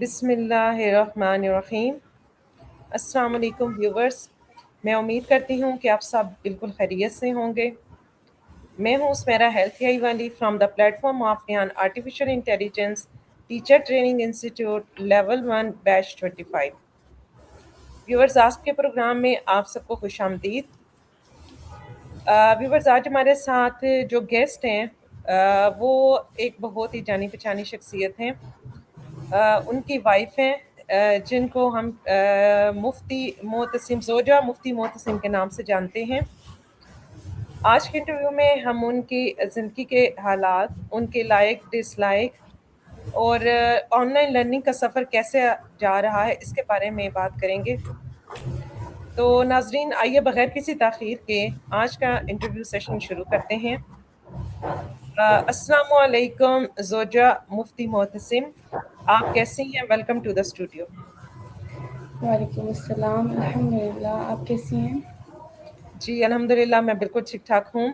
بسم اللہ الرحمن الرحیم۔ السلام علیکم ویورز، میں امید کرتی ہوں کہ آپ سب بالکل خیریت سے ہوں گے۔ میں ہوں اسمیرا ہیلتھ آئی والی from the platform of Rehan artificial intelligence teacher training institute level 1 batch 25۔ Viewers, آج کے پروگرام میں آپ سب کو خوش آمدید۔ ویورز، آج ہمارے ساتھ جو گیسٹ ہیں وہ ایک بہت ہی جانی پہچانی شخصیت ہیں۔ ان کی وائف ہیں جن کو ہم مفتی معتصم زوجہ مفتی معتصم کے نام سے جانتے ہیں۔ آج کے انٹرویو میں ہم ان کی زندگی کے حالات، ان کے لائق ڈس لائق اور آن لائن لرننگ کا سفر کیسے جا رہا ہے اس کے بارے میں بات کریں گے۔ تو ناظرین، آئیے بغیر کسی تاخیر کے آج کا انٹرویو سیشن شروع کرتے ہیں۔ السلام علیکم زوجہ مفتی معتصم، آپ کیسی ہیں؟ Welcome to the studio. وعلیکم السلام، الحمدللہ، آپ کیسی ہیں؟ جی الحمدللہ، میں بالکل ٹھیک ٹھاک ہوں۔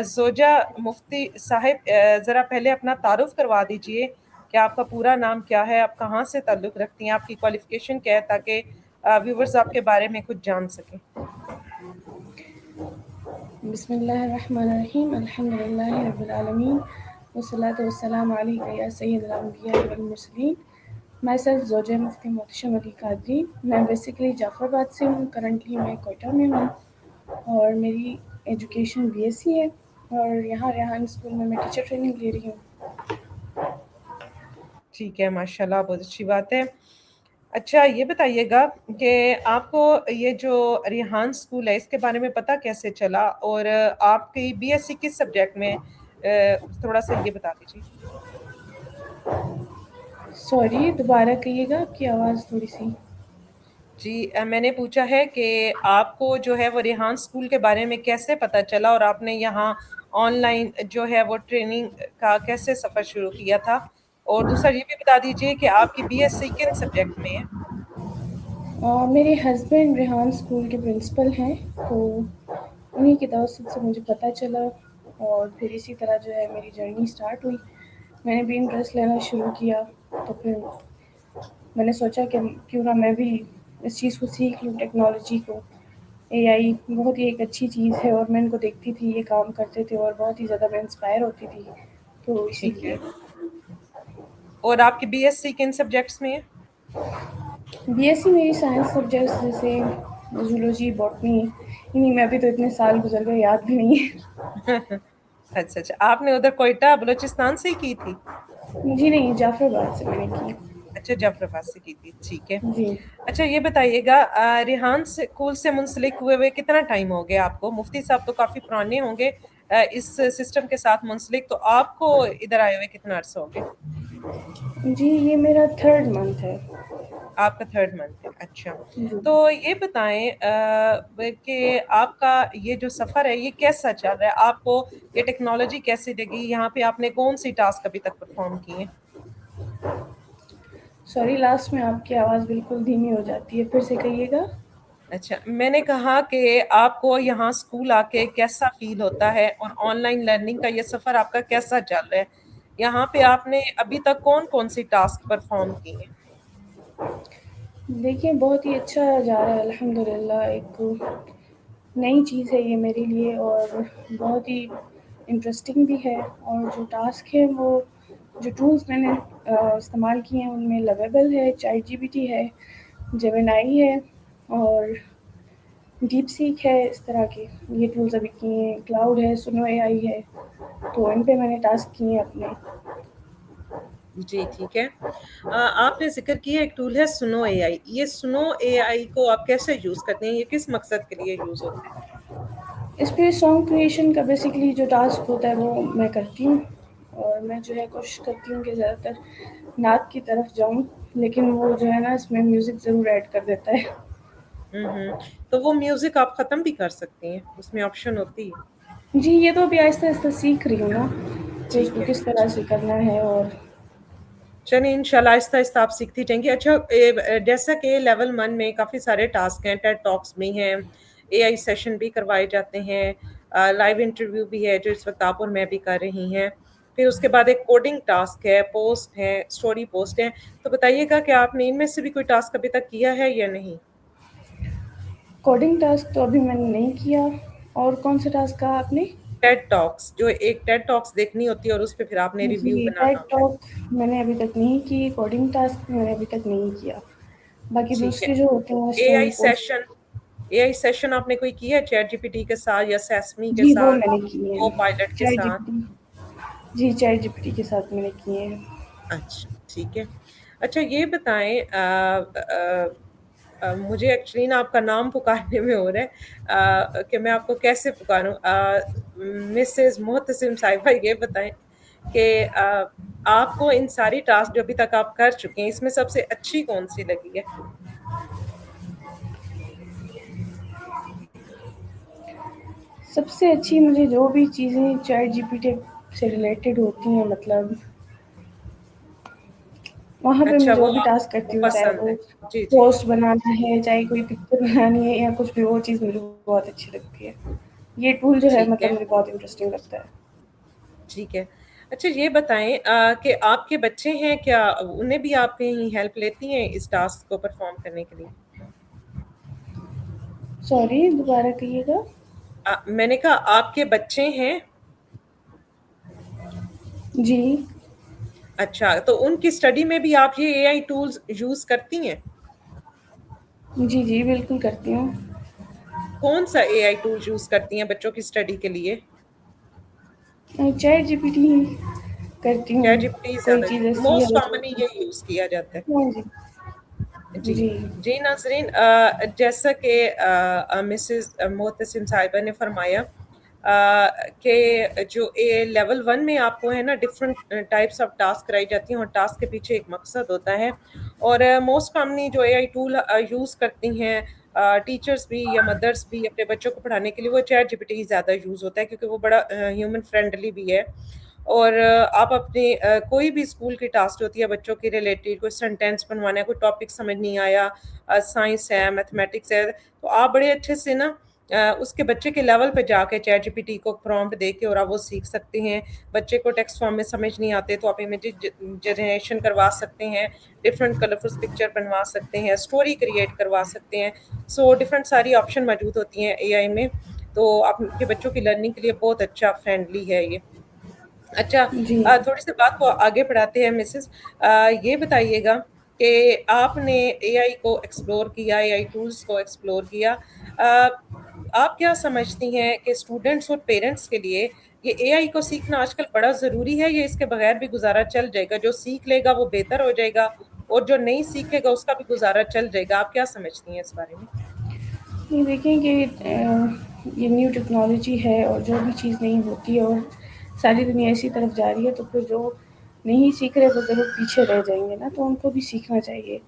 زوجہ مفتی صاحب، ذرا پہلے اپنا تعارف کروا دیجئے کہ آپ کا پورا نام کیا ہے، آپ کہاں سے تعلق رکھتی ہیں، آپ کی کوالیفیکیشن کیا ہے، تاکہ ویورز آپ کے بارے میں کچھ جان سکیں۔ بسم اللہ الرحمن الرحیم، الحمدللہ رب العالمین، والصلاۃ والسلام علیک یا سید الانبیاء والمرسلین۔ میں سیلف زوجہ مفتی محتشم علی قادری۔ میں بیسیکلی جعفر آباد سے ہوں، کرنٹلی میں کوئٹہ میں ہوں، اور میری ایجوکیشن BSc ہے، اور یہاں ریحان اسکول میں ٹیچر ٹریننگ لے رہی ہوں۔ ٹھیک ہے، ماشاءاللہ، بہت اچھی بات ہے۔ اچھا، یہ بتائیے گا کہ آپ کو یہ جو ریحان اسکول ہے اس کے بارے میں پتہ کیسے چلا، اور آپ کی BSc کس سبجیکٹ میں، تھوڑا سا یہ بتا دیجیے۔ سوری، دوبارہ کہیے گا، آپ کی آواز تھوڑی سی۔ جی میں نے پوچھا ہے کہ آپ کو جو ہے وہ ریحان اسکول کے بارے میں کیسے پتہ چلا، اور آپ نے یہاں آن لائن جو ہے وہ ٹریننگ کا کیسے سفر شروع کیا تھا، اور دوسرا یہ بھی بتا دیجیے کہ آپ کی BSc کن سبجیکٹ میں ہے۔ میرے ہسبینڈ ریحان اسکول کے پرنسپل ہیں، تو انہی کی توسط سے مجھے پتہ چلا، اور پھر اسی طرح جو ہے میری جرنی سٹارٹ ہوئی۔ میں نے بھی انٹرسٹ لینا شروع کیا، تو پھر میں نے سوچا کہ کیوں نہ میں بھی اس چیز کو سیکھ لوں، ٹیکنالوجی کو۔ AI بہت ہی ایک اچھی چیز ہے، اور میں ان کو دیکھتی تھی یہ کام کرتے تھے، اور بہت ہی زیادہ میں انسپائر ہوتی تھی، تو اسی ٹھیک ہے، لیے۔ اور آپ کی BSc کن سبجیکٹس میں ہے؟ BSc میری سائنس سبجیکٹس جیسے زولوجی، باٹنی، انہی میں ابھی تو اتنے سال گزر گئے، یاد بھی نہیں ہے۔ اچھا اچھا، آپ نے ادھر کوئٹہ بلوچستان سے ہی کی تھی؟ جی نہیں، جعفر آباد سے میں نے کی۔ اچھا، جعفر آباد سے کی تھی، ٹھیک ہے۔ جی، اچھا، یہ بتائیے گا ریحان اسکول سے منسلک ہوئے کتنا ٹائم ہو گیا آپ کو؟ مفتی صاحب تو کافی پرانے ہوں گے اس سسٹم کے ساتھ منسلک، تو آپ کو ادھر آئے ہوئے کتنا عرصہ ہو گیا؟ جی یہ میرا 3rd منتھ ہے۔ آپ کا 3rd منتھ ہے، اچھا۔ جی، تو یہ بتائیں کہ آپ کا یہ جو سفر ہے یہ کیسا چل رہا ہے؟ آپ کو یہ ٹیکنالوجی کیسے لگی؟ یہاں پہ آپ نے کون سی ٹاسک ابھی تک پرفارم کی ہیں؟ سوری، لاسٹ میں آپ کی آواز بالکل دھیمی ہو جاتی ہے، پھر سے کہیے گا۔ اچھا، میں نے کہا کہ آپ کو یہاں اسکول آ کے کیسا فیل ہوتا ہے، اور آن لائن لرننگ کا یہ سفر آپ کا کیسا چل رہا ہے؟ یہاں پہ آپ نے ابھی تک کون کون سی ٹاسک پرفارم کی ہیں؟ دیکھیں، بہت ہی اچھا جا رہا ہے الحمدللہ۔ ایک نئی چیز ہے یہ میرے لیے، اور بہت ہی انٹرسٹنگ بھی ہے، اور جو ٹاسک ہے وہ جو ٹولز میں نے استعمال کیے ہیں ان میں لویبل ہے، ChatGPT ہے، جیمینائی ہے، اور ڈیپ سیک ہے، اس طرح کے یہ ٹولز ابھی کیے ہیں، کلاؤڈ ہے، سنو AI ہے، تو ان پہ میں نے ٹاسک کیے ہیں اپنے۔ جی ٹھیک ہے۔ آپ نے ذکر کیا ایک ٹول ہے سنو AI، یہ سنو AI کو آپ کیسے یوز کرتے ہیں؟ یہ کس مقصد کے لیے یوز ہوتا ہے؟ اس پہ سانگ کریشن کا بیسیکلی جو ٹاسک ہوتا ہے وہ میں کرتی ہوں، اور میں جو ہے کوشش کرتی ہوں کہ زیادہ تر نعت کی طرف جاؤں، لیکن وہ جو ہے نا اس میں میوزک ضرور ایڈ کر دیتا ہے۔ تو وہ میوزک آپ ختم بھی کر سکتی ہیں، اس میں آپشن ہوتی ہے۔ جی یہ تو ابھی آہستہ آہستہ سیکھ رہی ہوں نا، کہ اس ٹھیک کو ہے، کس طرح سے کرنا ہے، اور چلیے انشاءاللہ آہستہ آہستہ آپ سیکھتی جائیں گی۔ اچھا، جیسا کہ لیول 1 میں کافی سارے ٹاسک ہیں، ٹیڈ ٹاکس بھی ہیں، AI سیشن بھی کروائے جاتے ہیں، لائیو انٹرویو بھی ہے جو اس وقت آپ اور میں بھی کر رہی ہیں۔ پھر اس کے بعد ایک کوڈنگ ٹاسک ہے، پوسٹ ہے، اسٹوری پوسٹ ہے. تو بتائیے گا کہ آپ نے ان میں سے بھی کوئی ٹاسک ابھی تک کیا ہے یا نہیں؟ کوڈنگ ٹاسک تو ابھی میں نے نہیں کیا. اور کون سا ٹاسک کہا آپ نے؟ ٹیڈ ٹاکس، جو ایک ٹیڈ ٹاکس دیکھنی ہوتی ہے اور اس پہ پھر آپ نے ریویو جی بنانا ٹیڈ ہوتا ہے. ٹاک میں نے ابھی تک نہیں کی. کوڈنگ ٹاسک میں نے ابھی تک نہیں کیا. باقی ٹھیک ہے. دوسرے جو ہوتے ہیں a story I post. Session, a I session آپ نے کوئی کیا ہے چیٹ جی پی ٹی کے ساتھ یا سیسمی کے جی وہ ساتھ، میں نے کیے کو ہیں. پائلٹ کے چیٹ جی ساتھ؟ P T. جی چیٹ جی پی ٹی کے ساتھ میں نے کیے ہیں. اچھا ٹھیک ہے. اچھا یہ بتائیں، مجھے ایکچولی نا آپ کا نام پکارنے میں ہو رہا ہے کہ میں آپ کو کیسے پکاروں. مسز محتسم صاحبہ، یہ بتائیں کہ آپ کو ان ساری ٹاسک جو ابھی تک آپ کر چکے ہیں، اس میں سب سے اچھی کون سی لگی ہے؟ سب سے اچھی مجھے جو بھی چیزیں چیٹ جی پی ٹی سے ریلیٹڈ ہوتی ہیں، مطلب وہاں پہ میں اچھا، جو وہ بھی آپ ٹاسک کرتی کو ہوں، چاہے پسند وہ ہے. جی جی. پوسٹ بنانا ہے، چاہے کوئی پکچر بنانی ہے یا کچھ بھی، وہ چیز مجھے بہت اچھی لگتی ہے. یہ ٹول جو ہے ٹھیک مطلب مجھے بہت انٹرسٹنگ لگتا ہے. ٹھیک ہے. اچھا یہ بتائیں کہ آپ کے بچے ہیں کیا، انہیں بھی آپ کہیں ہیلپ لیتی ہیں اس ٹاسک کو پرفارم کرنے کے لیے؟ سوری دوبارہ کہیے گا. میں نے کہا آپ کے بچے ہیں؟ جی اچھا، تو ان کی اسٹڈی میں بھی آپ یہ اے آئی ٹولز یوز کرتی ہیں؟ جی جی بالکل کرتی ہوں. کون سا اے آئی ٹول یوز کرتی ہیں بچوں کی اسٹڈی کے لیے؟ چیٹ جی پی ٹی کرتی ہوں. چیٹ جی پی ٹی کوئی زیادہ چیز ایسی ہے موسٹ جو. کامنلی یہ یوز کیا جاتا ہے. ہاں جی. جی جی. ناظرین، جیسا کہ مسز محتسم صاحبہ نے فرمایا کہ جو لیول 1 میں آپ کو ہے نا ڈفرنٹ ٹائپس آف ٹاسک کرائی جاتی ہیں، اور ٹاسک کے پیچھے ایک مقصد ہوتا ہے. اور موسٹ کامنلی جو اے آئی ٹول یوز کرتی ہیں ٹیچرس بھی یا مدرس بھی اپنے بچوں کو پڑھانے کے لیے، وہ چیٹ جی پی ٹی زیادہ یوز ہوتا ہے، کیونکہ وہ بڑا ہیومن فرینڈلی بھی ہے. اور آپ اپنے کوئی بھی اسکول کی ٹاسک ہوتی ہے بچوں کے ریلیٹڈ، کوئی سینٹینس بنوانا ہے، کوئی ٹاپک سمجھ نہیں آیا، سائنس ہے، میتھمیٹکس ہے، تو آپ بڑے اچھے سے نا اس کے بچے کے لیول پہ جا کے چیٹ جی پی ٹی کو پرومپٹ دے کے اور آپ وہ سیکھ سکتے ہیں. بچے کو ٹیکسٹ فارم میں سمجھ نہیں آتے تو آپ امیجز جنریشن کروا سکتے ہیں، ڈفرینٹ کلرفل پکچر بنوا سکتے ہیں، اسٹوری کریٹ کروا سکتے ہیں. سو ڈفرینٹ ساری آپشن موجود ہوتی ہیں اے آئی میں. تو آپ کے بچوں کی لرننگ کے لیے بہت اچھا فرینڈلی ہے یہ. اچھا جی تھوڑی سی بات کو آگے بڑھاتے ہیں مسز. یہ بتائیے گا کہ آپ نے اے آئی کو ایکسپلور کیا، اے آئی ٹولز کو ایکسپلور کیا، آپ کیا سمجھتی ہیں کہ اسٹوڈنٹس اور پیرنٹس کے لیے یہ اے آئی کو سیکھنا آج کل بڑا ضروری ہے، یا اس کے بغیر بھی گزارا چل جائے گا؟ جو سیکھ لے گا وہ بہتر ہو جائے گا، اور جو نہیں سیکھے گا اس کا بھی گزارا چل جائے گا. آپ کیا سمجھتی ہیں اس بارے میں؟ یہ دیکھیں کہ یہ نیو ٹیکنالوجی ہے، اور جو بھی چیز نہیں ہوتی ہے اور ساری دنیا اسی طرف جا رہی ہے، تو پھر جو نہیں سیکھ رہے وہ ضرور پیچھے رہ جائیں گے نا. تو ان کو بھی سیکھنا چاہیے.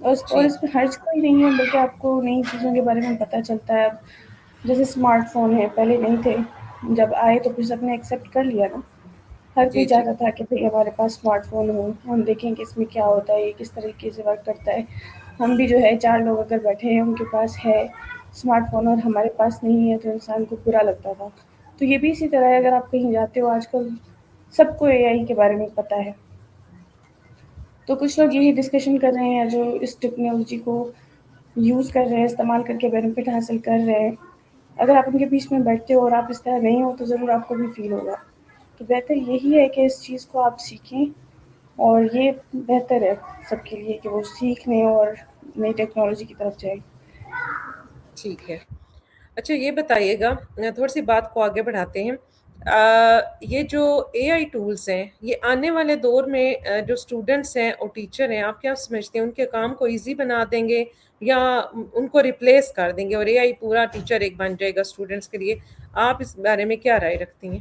اور جی اس میں حرج کوئی نہیں ہے، بلکہ آپ کو نئی چیزوں کے بارے میں پتہ چلتا ہے. جیسے اسمارٹ فون ہے، پہلے نہیں تھے، جب آئے تو پھر سب نے ایکسیپٹ کر لیا نا. ہر کوئی جی جی چاہتا تھا کہ بھئی ہمارے پاس اسمارٹ فون ہو، ہم دیکھیں کہ اس میں کیا ہوتا ہے، یہ کس طریقے سے ورک کرتا ہے. ہم بھی جو ہے 4 لوگ اگر بیٹھے ہیں ان کے پاس ہے اسمارٹ فون اور ہمارے پاس نہیں ہے، تو انسان کو برا لگتا تھا. تو یہ بھی اسی طرح ہے، اگر آپ کہیں جاتے ہو آج کل سب کو اے آئی کے بارے میں پتہ ہے. تو کچھ لوگ یہی ڈسکشن کر رہے ہیں جو اس ٹیکنالوجی کو یوز کر رہے ہیں، استعمال کر کے بینیفٹ حاصل کر رہے ہیں. اگر آپ ان کے بیچ میں بیٹھتے ہو اور آپ اس طرح نہیں ہو تو ضرور آپ کو بھی فیل ہوگا. تو بہتر یہی ہے کہ اس چیز کو آپ سیکھیں، اور یہ بہتر ہے سب کے لیے کہ وہ سیکھ لیں اور نئی ٹیکنالوجی کی طرف جائیں. ٹھیک ہے. اچھا یہ بتائیے گا، تھوڑی سی بات کو آگے بڑھاتے ہیں. یہ جو اے آئی ٹولس ہیں، یہ آنے والے دور میں جو اسٹوڈنٹس ہیں اور ٹیچر ہیں، آپ کیا سمجھتے ہیں ان کے کام کو ایزی بنا دیں گے یا ان کو ریپلیس کر دیں گے، اور اے آئی پورا ٹیچر ایک بن جائے گا اسٹوڈنٹس کے لیے؟ آپ اس بارے میں کیا رائے رکھتی ہیں؟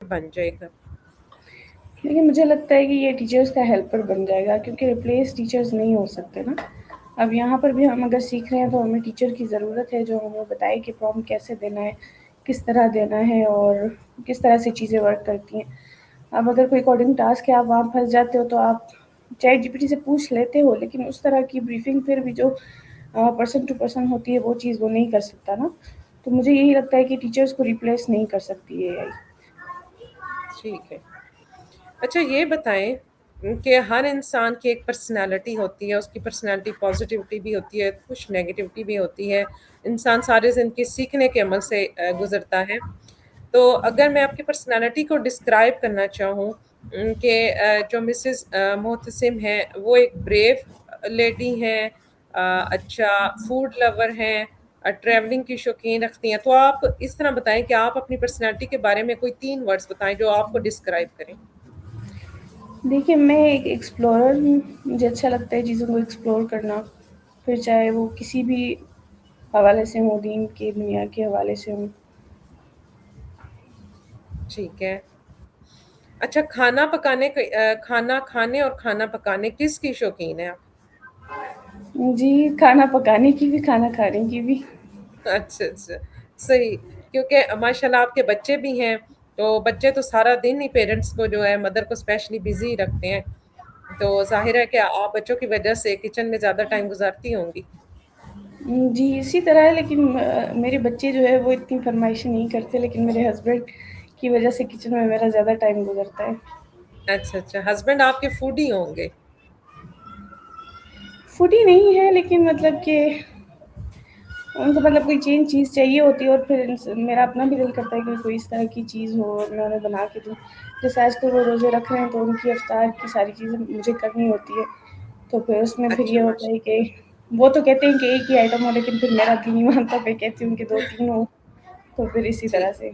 بن جائے گا. لیکن مجھے لگتا ہے کہ یہ ٹیچرز کا ہیلپر بن جائے گا، کیونکہ ریپلیس ٹیچرز نہیں ہو سکتے نا. اب یہاں پر بھی ہم اگر سیکھ رہے ہیں تو ہمیں ٹیچر کی ضرورت ہے جو ہمیں بتائے کہ پرومپٹ کیسے دینا ہے، کس طرح دینا ہے، اور کس طرح سے چیزیں ورک کرتی ہیں. اب اگر کوئی کوڈنگ ٹاسک ہے، آپ وہاں پھنس جاتے ہو تو آپ چیٹ جی پی ٹی سے پوچھ لیتے ہو، لیکن اس طرح کی بریفنگ پھر بھی جو پرسن ٹو پرسن ہوتی ہے وہ چیز وہ نہیں کر سکتا نا. تو مجھے یہی لگتا ہے کہ ٹیچرس کو ریپلیس نہیں کر سکتی ہے. ٹھیک ہے. اچھا یہ بتائیں کہ ہر انسان کی ایک پرسنالٹی ہوتی ہے، اس کی پرسنالٹی پازیٹیوٹی بھی ہوتی ہے، کچھ نیگیٹیوٹی بھی ہوتی ہے. انسان سارے زندگی سیکھنے کے عمل سے گزرتا ہے. تو اگر میں آپ کی پرسنالٹی کو ڈسکرائب کرنا چاہوں کہ جو مسز محتسم ہیں وہ ایک بریو لیڈی ہیں، اچھا فوڈ لور ہیں، ٹریولنگ کی شوقین رکھتی ہیں، تو آپ اس طرح بتائیں کہ آپ اپنی پرسنالٹی کے بارے میں کوئی 3 ورڈز بتائیں جو آپ کو ڈسکرائب کریں. دیکھیے میں ایک ایکسپلورر ہوں، مجھے اچھا لگتا ہے چیزوں کو ایکسپلور کرنا، پھر چاہے وہ کسی بھی حوالے سے ہوں، دین کے دنیا کے حوالے سے ہوں. ٹھیک ہے. اچھا کھانا کھانے اور کھانا پکانے کس کی شوقین ہیں آپ؟ جی کھانا پکانے کی بھی کھانا کھانے کی بھی. اچھا اچھا صحیح. کیونکہ ماشاء اللہ آپ کے بچے بھی ہیں، تو بچے تو سارا دن ہی پیرنٹس کو جو ہے مدر کو اسپیشلی بزی رکھتے ہیں، تو ظاہر ہے کہ آپ بچوں کی وجہ سے کچن میں زیادہ ٹائم گزارتی ہوں گی. جی اسی طرح ہے، لیکن میرے بچے جو ہے وہ اتنی فرمائشیں نہیں کرتے، لیکن میرے ہسبینڈ کی وجہ سے کچن میں میرا زیادہ ٹائم گزرتا ہے. اچھا اچھا. ہسبینڈ آپ کے فوڈی ہوں گے؟ فوڈی نہیں ہے، لیکن مطلب کہ ان کو مطلب کوئی چیز چاہیے ہوتی ہے، اور پھر میرا اپنا بھی دل کرتا ہے کہ کوئی اس طرح کی چیز ہو اور میں انہیں بنا کے دوں. جیسے آج کل وہ روزے رکھ رہے ہیں تو ان کی افطار کی ساری چیزیں مجھے کرنی ہوتی ہے، تو پھر اس میں پھر اچھا یہ ہوتا ماشاء ہے کہ وہ تو کہتے ہیں کہ ایک ہی آئٹم ہو، لیکن پھر میرا دل نہیں مانتا، پھر کہتی ہوں کہ 2-3 ہو، تو پھر اسی طرح ٹھیک سے.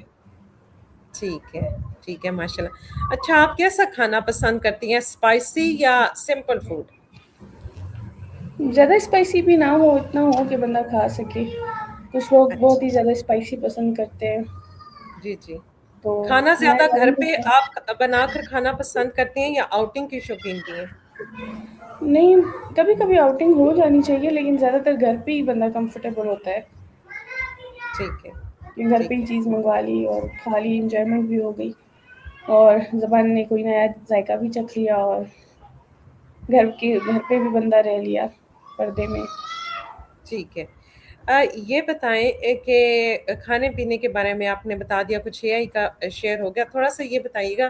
ٹھیک ہے. ٹھیک ہے ماشاء اللہ. اچھا آپ کیسا کھانا پسند کرتی ہیں، اسپائسی یا سمپل فوڈ؟ زیادہ اسپائسی بھی نہ ہو، اتنا ہو کہ بندہ کھا سکے. کچھ لوگ بہت ہی اچھا زیادہ اسپائسی پسند کرتے ہیں. جی جی. تو کھانا ہمارے زیادہ گھر پہ والد آپ بنا کر کھانا پسند کرتے ہیں یا آؤٹنگ کی شوقین بھی ہیں؟ نہیں، کبھی کبھی آؤٹنگ ہو جانی چاہیے، لیکن زیادہ تر گھر پہ ہی بندہ کمفرٹیبل ہوتا ہے. ٹھیک ہے. کہ گھر پہ ٹھیک ہی ہے. چیز منگوا لی اور کھا لی، انجوائمنٹ بھی ہو گئی، اور زبان نے کوئی نیا ذائقہ بھی چکھ لیا، اور گھر پہ بھی بندہ رہ لیا پردے میں. ٹھیک ہے. یہ بتائیں کہ کھانے پینے کے بارے میں آپ نے بتا دیا، کچھ AI کا شیئر ہو گیا، تھوڑا سا یہ بتائیے گا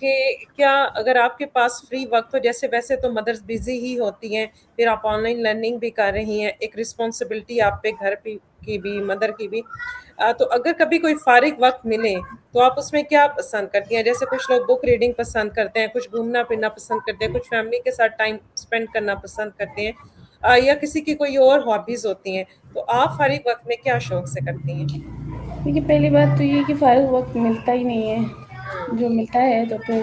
کہ کیا اگر آپ کے پاس فری وقت ہو، جیسے ویسے تو مدرس بزی ہی ہوتی ہیں، پھر آپ آن لائن لرننگ بھی کر رہی ہیں، ایک رسپانسبلٹی آپ پہ گھر کی بھی مدر کی بھی، تو اگر کبھی کوئی فارغ وقت ملے تو آپ اس میں کیا پسند کرتی ہیں؟ جیسے کچھ لوگ بک ریڈنگ پسند کرتے ہیں، کچھ گھومنا پھرنا پسند کرتے ہیں، کچھ فیملی کے ساتھ ٹائم اسپینڈ کرنا پسند کرتے ہیں، یا کسی کی کوئی اور ہابیز ہوتی ہیں. تو آپ فارغ وقت میں کیا شوق سے کرتی ہیں؟ دیکھیے پہلی بات تو یہ کہ فارغ وقت ملتا ہی نہیں ہے، جو ملتا ہے تو پھر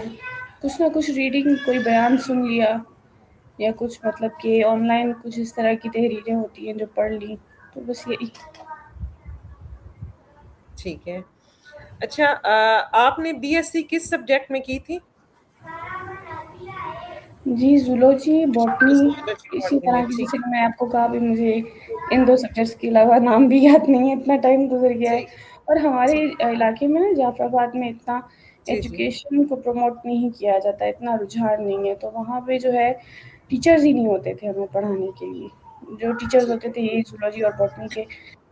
کچھ نہ کچھ ریڈنگ، کوئی بیان سن لیا، یا کچھ مطلب کہ آن لائن کچھ اس طرح کی تحریریں ہوتی ہیں جو پڑھ لی، تو بس یہی. ٹھیک ہے. اچھا آپ نے BSc کس سبجیکٹ میں کی تھی؟ جی زولوجی، باٹنی، زولوجی اسی باٹنی طرح میں. کی. ٹھیک جیسے ہے. کہ میں آپ کو کہا بھی مجھے ان 2 سبجیکٹس کے علاوہ نام بھی یاد نہیں ہے، اتنا ٹائم گزر گیا ہے. ٹھیک. اور ہمارے ٹھیک. علاقے میں نا جعفر آباد میں اتنا جی جی. ایجوکیشن کو پروموٹ نہیں کیا جاتا، اتنا رجحان نہیں ہے، تو وہاں پہ جو ہے ٹیچرز ہی نہیں ہوتے تھے ہمیں پڑھانے کے لیے. جو ٹیچرز ٹھیک ہوتے ہے. تھے یہ زولوجی اور باٹنی کے،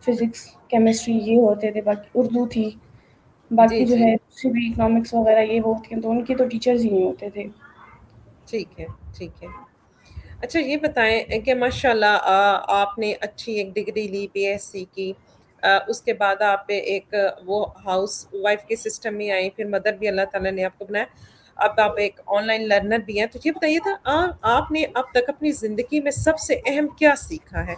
فزکس کیمسٹری یہ ہوتے تھے، باقی اردو تھی، جی باقی جو جی. ہے دوسری بھی اکنامکس وغیرہ یہ وہ ہوتی ہیں، تو ان کے تو ٹیچرز ہی نہیں ہوتے تھے. ٹھیک ہے. ٹھیک ہے. اچھا یہ بتائیں کہ ماشاء اللہ آپ نے اچھی ایک ڈگری لی، BSc کی، اس کے بعد آپ ایک وہ ہاؤس وائف کے سسٹم میں آئیں، پھر مدر بھی اللہ تعالیٰ نے آپ کو بنایا، اب آپ ایک آن لائن لرنر بھی ہیں. تو یہ بتائیے تھا آپ نے اب تک اپنی زندگی میں سب سے اہم کیا سیکھا ہے؟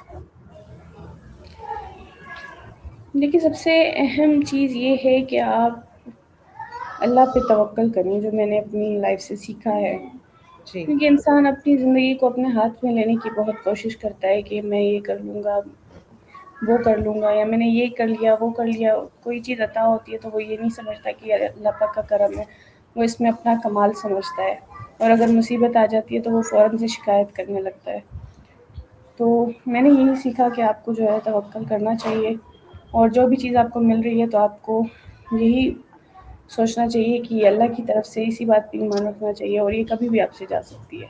دیکھیے سب سے اہم چیز یہ ہے کہ آپ اللہ پہ توکل کریں، جو میں نے اپنی لائف سے سیکھا ہے. جی. کیونکہ انسان اپنی زندگی کو اپنے ہاتھ میں لینے کی بہت کوشش کرتا ہے کہ میں یہ کر لوں گا، وہ کر لوں گا، یا میں نے یہ کر لیا وہ کر لیا. کوئی چیز عطا ہوتی ہے تو وہ یہ نہیں سمجھتا کہ اللہ پاک کا کرم ہے، وہ اس میں اپنا کمال سمجھتا ہے، اور اگر مصیبت آ جاتی ہے تو وہ فوراً سے شکایت کرنے لگتا ہے. تو میں نے یہی سیکھا کہ آپ کو جو ہے توکل کرنا چاہیے، اور جو بھی چیز آپ کو مل رہی ہے تو آپ کو یہی سوچنا چاہیے کہ یہ اللہ کی طرف سے، اسی بات پہ ایمان رکھنا چاہیے، اور یہ کبھی بھی آپ سے جا سکتی ہے.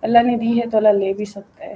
اللہ نے دی ہے تو اللہ لے بھی سکتا ہے.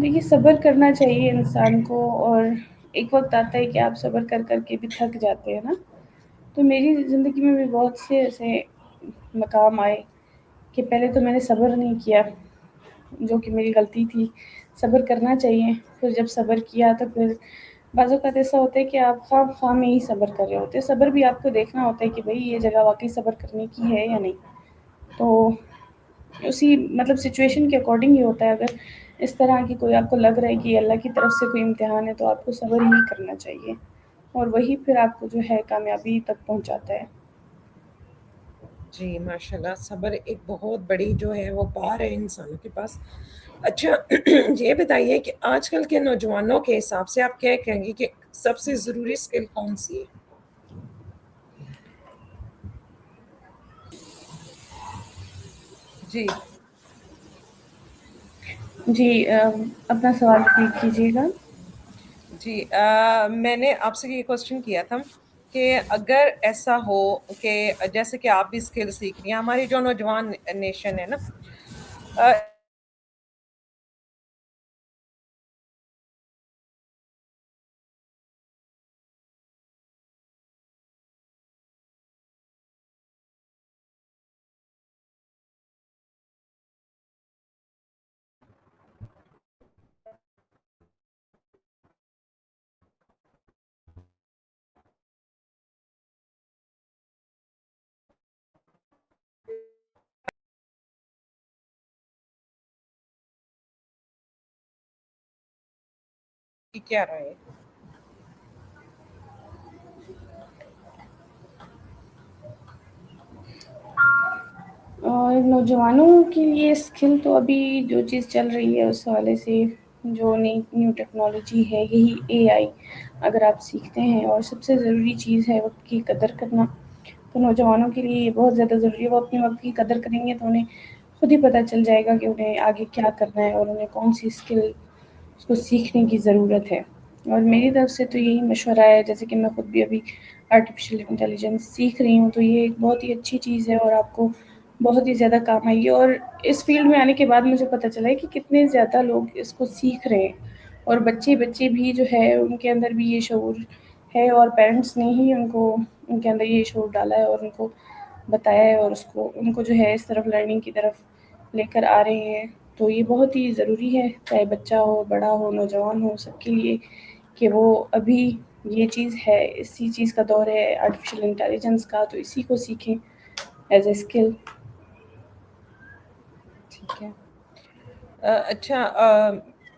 دیکھیے صبر کرنا چاہیے انسان کو، اور ایک وقت آتا ہے کہ آپ صبر کر کر کے بھی تھک جاتے ہیں نا. تو میری زندگی میں بھی بہت سے ایسے مقام آئے کہ پہلے تو میں نے صبر نہیں کیا، جو کہ میری غلطی تھی. صبر کرنا چاہیے. پھر جب صبر کیا تو پھر بعض اوقات ایسا ہوتا ہے کہ آپ خواہ خواہ میں ہی صبر کر رہے ہوتے ہیں. صبر بھی آپ کو دیکھنا ہوتا ہے کہ بھئی یہ جگہ واقعی صبر کرنے کی ہے یا نہیں. تو اسی مطلب سچویشن کے اکارڈنگ ہی ہوتا ہے. اگر اس طرح کی کوئی آپ کو لگ رہا ہے کہ اللہ کی طرف سے کوئی امتحان ہے تو آپ کو صبر ہی کرنا چاہیے، اور وہی پھر آپ کو جو ہے کامیابی تک پہنچاتا ہے. جی ماشاء اللہ، صبر ایک بہت بڑی جو ہے وہ پار ہے انسانوں کے پاس. اچھا یہ بتائیے کہ آج کل کے نوجوانوں کے حساب سے آپ کیا کہیں گے کہ سب سے ضروری اسکل کون سی ہے؟ جی جی اپنا سوال ریپیٹ کیجیے گا. جی میں نے آپ سے یہ کوشچن کیا تھا کہ اگر ایسا ہو کہ جیسے کہ آپ بھی اسکل سیکھ رہی ہیں، ہماری جو نوجوان نیشن ہے نا، کی کیا رائے ہے؟ اور نوجوانوں کے لیے اسکل تو ابھی جو چیز چل رہی ہے اس حوالے سے جو نئی نیو ٹیکنالوجی ہے یہی اے آئی. اگر آپ سیکھتے ہیں، اور سب سے ضروری چیز ہے وقت کی قدر کرنا، تو نوجوانوں کے لیے یہ بہت زیادہ ضروری ہے. وہ اپنے وقت کی قدر کریں گے تو انہیں خود ہی پتہ چل جائے گا کہ انہیں آگے کیا کرنا ہے اور انہیں کون سی اسکل اس کو سیکھنے کی ضرورت ہے. اور میری طرف سے تو یہی مشورہ ہے، جیسے کہ میں خود بھی ابھی آرٹیفیشیل انٹیلیجنس سیکھ رہی ہوں، تو یہ ایک بہت ہی اچھی چیز ہے اور آپ کو بہت ہی زیادہ کام آئے گی. اور اس فیلڈ میں آنے کے بعد مجھے پتہ چلا ہے کہ کتنے زیادہ لوگ اس کو سیکھ رہے ہیں، اور بچے بھی جو ہے ان کے اندر بھی یہ شعور ہے، اور پیرنٹس نے ہی ان کے اندر یہ شعور ڈالا ہے اور ان کو بتایا ہے، اور ان کو جو ہے اس طرف لرننگ کی طرف لے کر آ رہے ہیں. تو یہ بہت ہی ضروری ہے، چاہے بچہ ہو، بڑا ہو، نوجوان ہو، سب کے لیے، کہ وہ ابھی یہ چیز ہے، اسی چیز کا دور ہے آرٹیفیشیل انٹیلیجنس کا، تو اسی کو سیکھیں ایز اے اسکل. ٹھیک ہے. اچھا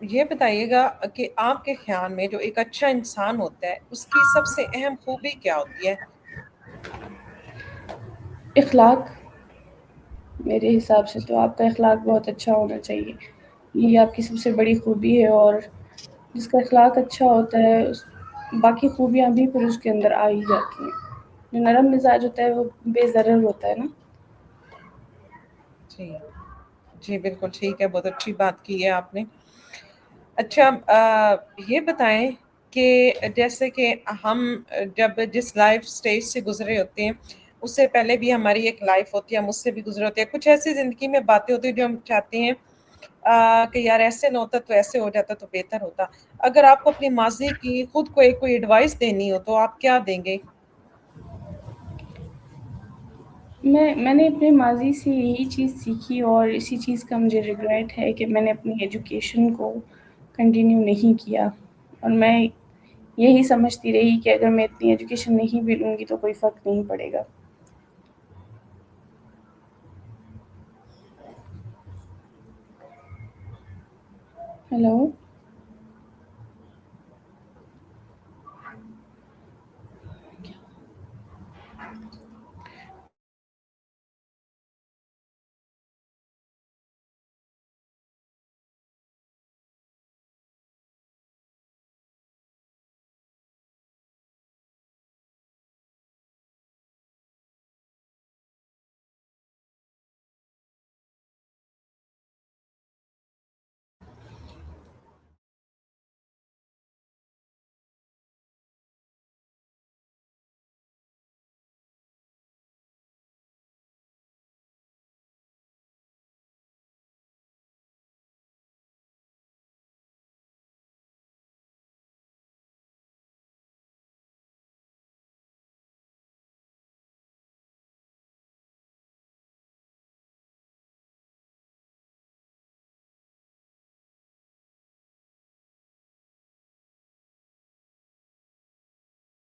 یہ بتائیے گا کہ آپ کے خیال میں جو ایک اچھا انسان ہوتا ہے اس کی سب سے اہم خوبی کیا ہوتی ہے؟ اخلاق. میرے حساب سے تو آپ کا اخلاق بہت اچھا ہونا چاہیے، یہ آپ کی سب سے بڑی خوبی ہے. اور جس کا اخلاق اچھا ہوتا ہے باقی خوبیاں بھی پھر اس کے اندر آ ہی جاتی ہیں. جو نرم مزاج ہوتا ہے وہ بے ضرر ہوتا ہے نا. جی جی بالکل ٹھیک ہے، بہت اچھی بات کی ہے آپ نے. اچھا یہ بتائیں کہ جیسے کہ ہم جب جس لائف سٹیج سے گزرے ہوتے ہیں اس سے پہلے بھی ہماری ایک لائف ہوتی ہے، ہم اس سے بھی گزرے ہوتے ہیں. کچھ ایسی زندگی میں باتیں ہوتی ہیں جو ہم چاہتے ہیں کہ یار ایسے نہ ہوتا تو ایسے ہو جاتا تو بہتر ہوتا. اگر آپ کو اپنی ماضی کی خود کو کوئی ایڈوائس دینی ہو تو آپ کیا دیں گے؟ میں نے اپنے ماضی سے یہی چیز سیکھی، اور اسی چیز کا مجھے ریگریٹ ہے کہ میں نے اپنی ایجوکیشن کو کنٹینیو نہیں کیا. اور میں یہی سمجھتی رہی کہ اگر میں اتنی ایجوکیشن نہیں بھی لوں گی تو کوئی فرق نہیں پڑے گا. ہیلو.